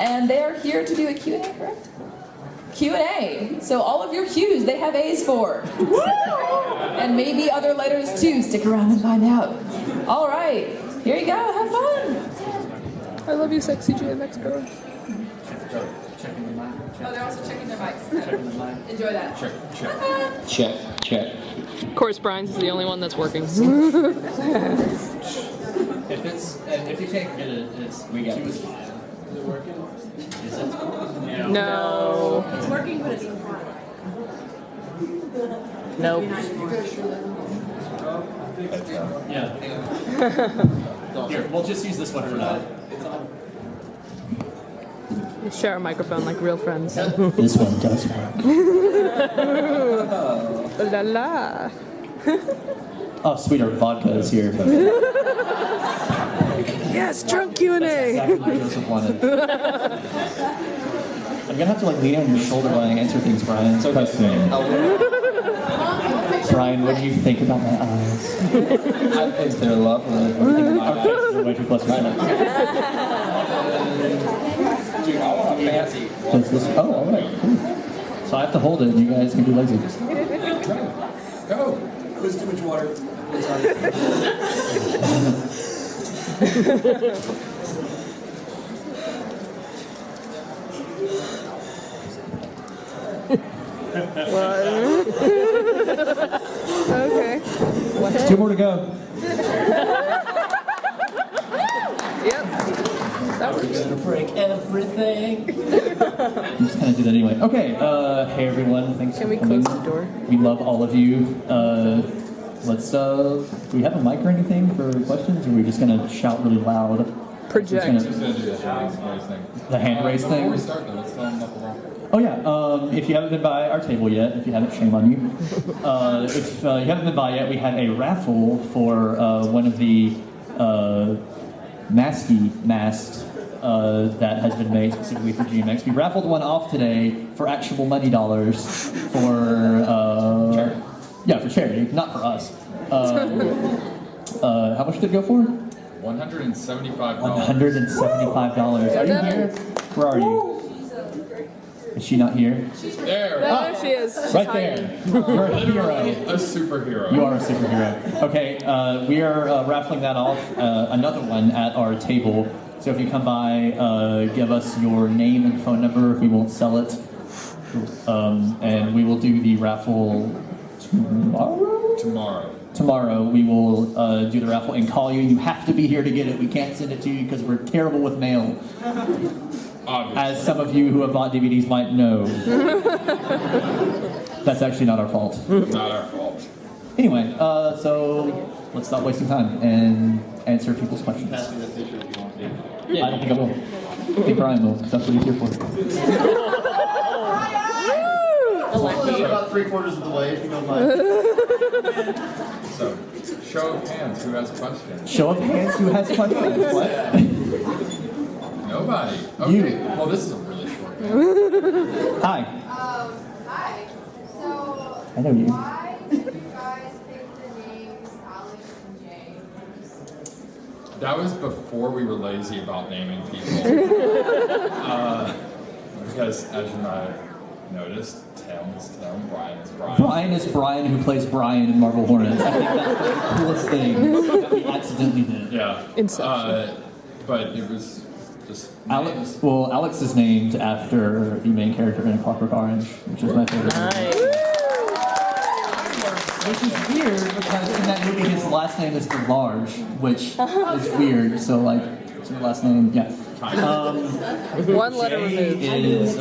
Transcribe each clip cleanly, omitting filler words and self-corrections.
and they are here to do a Q&A, correct? Q&A. So all of your Q's, they have A's for. And maybe other letters too. Stick around and find out. All right, here you go. Have fun. I love you, sexy GMX girl. Oh, they're also checking their mics. Enjoy that. Check. Of course, Brian's is the only one that's working. If you can't get it, we got it. Is it working? Is it? No. It's working, but it's not. Nope. Yeah. Here, we'll just use this one for now. We share a microphone like real friends. This one does work. La la. Oh, sweetheart, vodka is here. Yes, drunk Q&A. Exactly what Joseph wanted. I'm gonna have to lean on your shoulder while I answer things, Brian. It's okay. Brian, what do you think about my eyes? I think they're lovely. You're way too close to my Dude, I want a fancy. Oh, all right. Cool. So I have to hold it, and you guys can be lazy. Go. There's too much water. Okay. Two more to go. Yep. That works. Gonna break everything. I'm just kind of do that anyway. Okay. Hey everyone. Thanks Can for we coming. close the door? We love all of you. Let's. Do we have a mic or anything for questions, or are we just gonna shout really loud? Project. Just gonna- The hand raise thing. Before we start though, let's tell them about the raffle. Oh yeah, if you haven't been by our table yet, if you haven't, shame on you. If you haven't been by yet, we had a raffle for one of the masks that has been made specifically for GMX. We raffled one off today for actual money dollars for for charity, not for us. How much did it go for? $175. $175. Are you here? Where are you? Is she not here? There. There she is. She's Right hiding. there. You're a Literally hero. a superhero. You are a superhero. Okay, we are raffling that off, another one at our table. So if you come by, give us your name and phone number. We won't sell it. And we will do the raffle tomorrow. Tomorrow we will do the raffle and call you. You have to be here to get it. We can't send it to you because we're terrible with mail. Obviously. As some of you who have bought DVDs might know. That's actually not our fault. Not our fault. Anyway, so let's stop wasting time and answer people's questions. Pass me the t-shirt if you want to. I don't think I will. I think Brian will, because that's what he's here for. About 3/4 of the way, if you don't mind. So, show of hands, who has questions? Show of hands who has questions. What? Nobody. Okay. You. Well, this is a really short game. Hi. Hi. So, I know you. why did you guys pick the names Alex and Jay? That was before we were lazy about naming people. Because, as you might have noticed, Tim is Tim, Brian is Brian. Brian is Brian who plays Brian in Marvel Hornets. I think that's the coolest thing that we accidentally did. Yeah. Inception. But it was just Alex, well, Alex is named after the main character in Clockwork Orange, which is my favorite movie. Nice. Which is weird because in that movie his last name is DeLarge, which is weird. So like, it's your last name, yeah. One letter Jay removed. is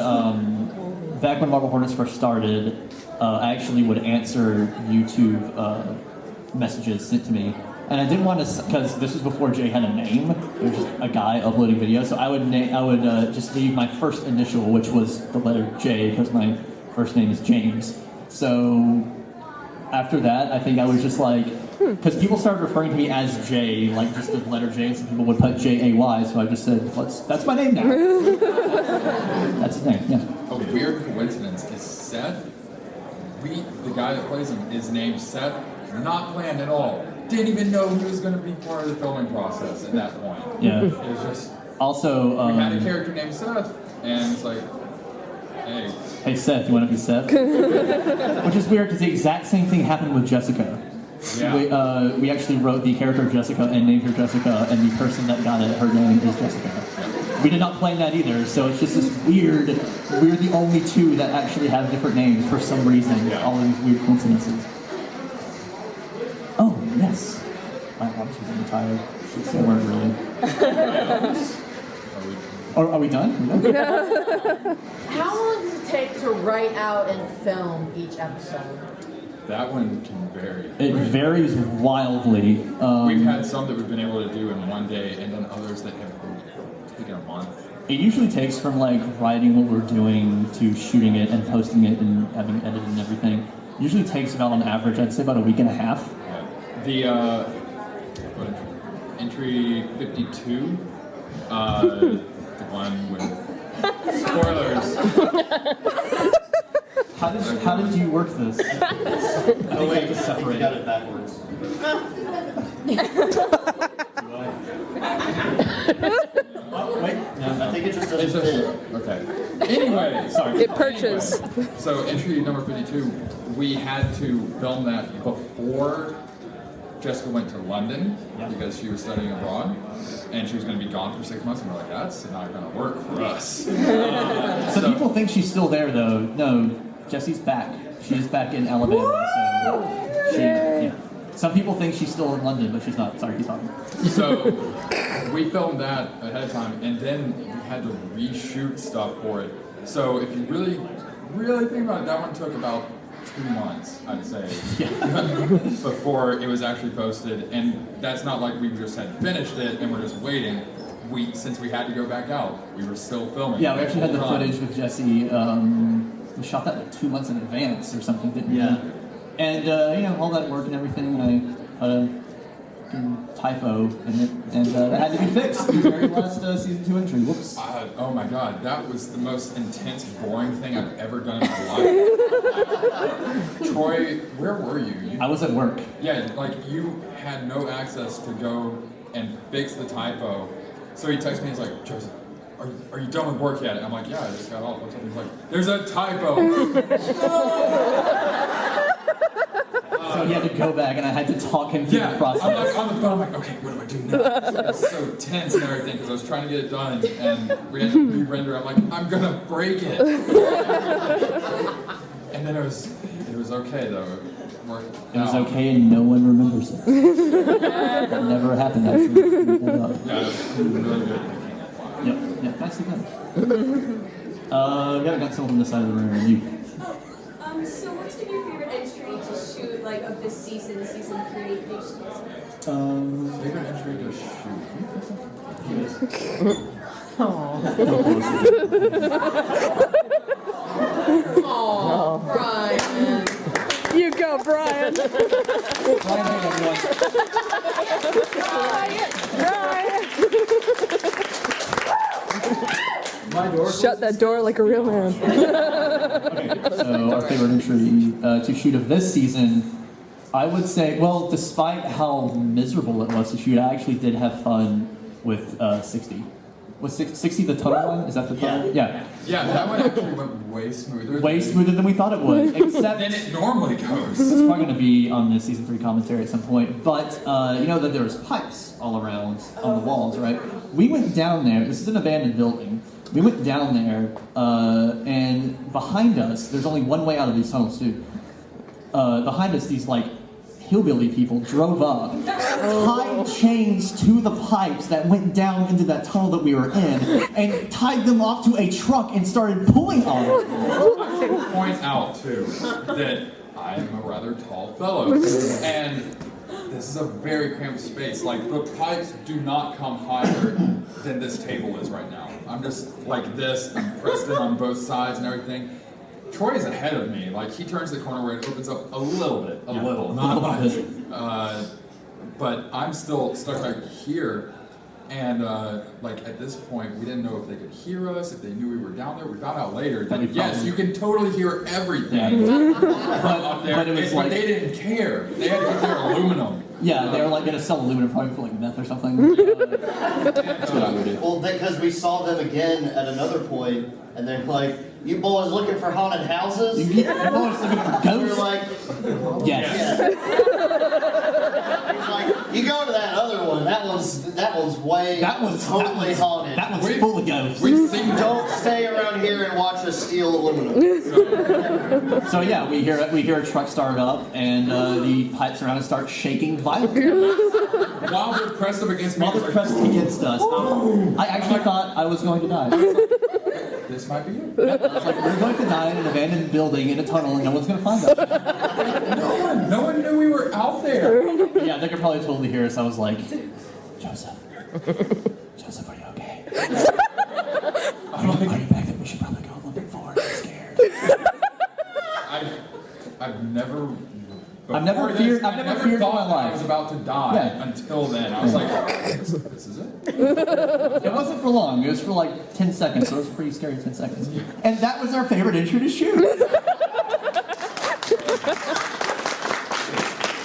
back when Marvel Hornets first started. I actually would answer YouTube messages sent to me. And I didn't want to, because this was before Jay had a name. It was just a guy uploading videos. So I would just leave my first initial, which was the letter J, because my first name is James. So after that, I think I was just like, because people started referring to me as Jay, like just the letter J, and some people would put J-A-Y. So I just said, that's my name now. That's his name, yeah. A weird coincidence is Seth, the guy that plays him, is named Seth, not planned at all. Didn't even know he was going to be part of the filming process at that point. Yeah. It was just Also, We had a character named Seth, and it's like, hey. Hey Seth, you want to be Seth? Which is weird because the exact same thing happened with Jessica. Yeah. We actually wrote the character Jessica and named her Jessica, and the person that got it, her name is Jessica. We did not plan that either, so it's just this weird, we're the only two that actually have different names for some reason. Yeah. All of these weird coincidences. Oh, yes. My obviously getting tired. They weren't really. Are we done? We're done? How long does it take to write out and film each episode? That one can vary. It varies wildly. We've had some that we've been able to do in one day, and then others that have taken a month. It usually takes from like writing what we're doing to shooting it and posting it and having it edited and everything. It usually takes about on average, I'd say about a week and a half. Yeah. The entry 52, the one with spoilers. How did you work this? I think I have to separate got it backwards. Oh, wait. I think it just It's doesn't just, fit. okay. Anyway, sorry. It perches. Anyway, so entry number 52, we had to film that before Jessica went to London because she was studying abroad, and she was going to be gone for 6 months. And we're like, that's not going to work for us. Some people think she's still there, though. No, Jessie's back. She's back in Alabama. So yeah. Some people think she's still in London, but she's not. Sorry, keep talking. So we filmed that ahead of time, and then we had to reshoot stuff for it. So if you really, really think about it, that one took about 2 months, I'd say, before it was actually posted. And that's not like we just had finished it and we're just waiting. Since we had to go back out, we were still filming. Yeah, we actually had the footage with Jessie. We shot that like 2 months in advance or something, didn't we? Yeah. And all that work and everything, and I had a typo in it, and that had to be fixed. The very last season 2 entry. Whoops. Oh my god, that was the most intense, boring thing I've ever done in my life. Troy, where were you? I was at work. Yeah, like you had no access to go and fix the typo. So he texts me, he's like, Joseph, are you done with work yet? And I'm like, yeah, I just got off. What's up? He's like, there's a typo. So he had to go back, and I had to talk him through the process. I'm like on the phone, I'm like, okay, what do I do now? It's so tense and everything because I was trying to get it done, and we had to re-render. I'm like, I'm gonna break it. And then it was okay though. It worked. It was okay, and no one remembers it. That never happened, actually. Yeah, it was really good. Yep, nicely done. Yeah, I got someone on this side of the room. You. So what's been your favorite entry to shoot, like, of this season, season 3? Favorite entry to shoot? Oh, Brian. You go, Brian. Shut that door like a real man. So our favorite entry to shoot of this season, I would say, well, despite how miserable it was to shoot, I actually did have fun with 60. Was 60 the tunnel one? Is that the tunnel? Yeah. Yeah, that one actually went way smoother. Way smoother than we thought it would, except than it normally goes. it's probably going to be on the season 3 commentary at some point. But you know that there's pipes all around on the walls, right? We went down there. This is an abandoned building. We went down there, and behind us, there's only one way out of these tunnels too. Behind us, these like hillbilly people drove up, tied chains to the pipes that went down into that tunnel that we were in, and tied them off to a truck and started pulling on it. I should point out too that I am a rather tall fellow, and this is a very cramped space. Like the pipes do not come higher than this table is right now. I'm just like this. I'm pressed in on both sides and everything. Troy is ahead of me. Like he turns the corner where it opens up a little bit, not much. But I'm still stuck back here, and like at this point, we didn't know if they could hear us, if they knew we were down there. We found out later that yes, you can totally hear everything up there, but it was but they didn't care. They had to get their aluminum. Yeah, they were like gonna sell aluminum probably for like meth or something. That's what I would do. Well, because we saw them again at another point, and they're like, "You boys looking for haunted houses?" You boys looking for We were ghosts? like, Yes. "Yeah." He's like, "You go to that other one. That one's way totally haunted. That one's full of ghosts. We've seen Don't stay around here and watch us steal aluminum." So yeah, we hear a truck start up, and the pipes around it start shaking violently. while we're pressed up against me. While they're pressed against us, I actually thought I was going to die. This might be it. I was like, we're going to die in an abandoned building in a tunnel, and no one's going to find us. No one knew we were out there. Yeah, they could probably totally hear us. I was like, Joseph, are you okay? Are you back that we should probably go looking for? I'm scared. I've never feared for thought my that I life. was about to die until then. I was like, this is it? It wasn't for long. It was for like 10 seconds, so it was pretty scary 10 seconds. And that was our favorite intro to shoot.